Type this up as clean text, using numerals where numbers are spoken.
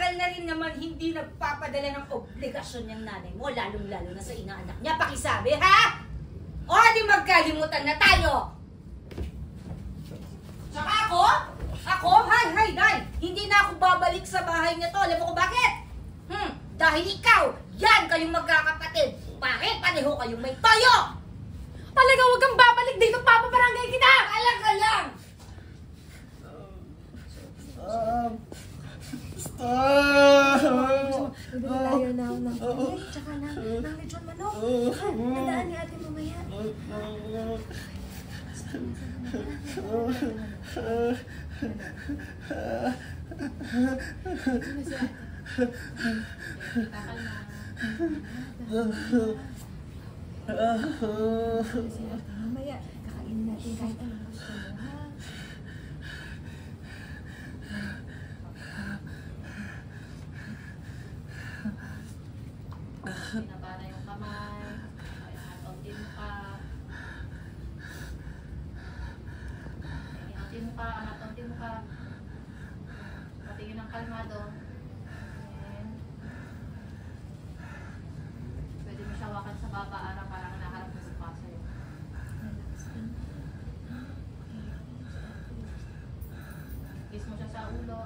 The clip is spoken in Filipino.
matagal na rin naman hindi nagpapadala ng obligasyon yung nanay mo, lalong-lalo na sa inaanak niya. Pakisabi, ha? O di magkalimutan na tayo? Tsaka ako, hay, hindi na ako babalik sa bahay niya to. Alam mo ko bakit? Dahil ikaw, yan kayong magkakapatid. Bakit pareho kayong may toyo? Talaga, huwag kang babalik dito, papabarangay kita! Alaga lang! Nagdalayo na ako ng pamilya, tsaka ng lechon manok. Tandaan ni ate mamaya. Mamaya, kakainin natin kahit anong gusto mo, ha? Binaba na yung kamay, hatotin mo pa. Hatotin mo pa, hatotin mo pa. Patingin ng kalmado. Ayan. Pwede mo siya wakan sa baba, parang naharap mo sa paso yun. Kiss mo siya sa ulo,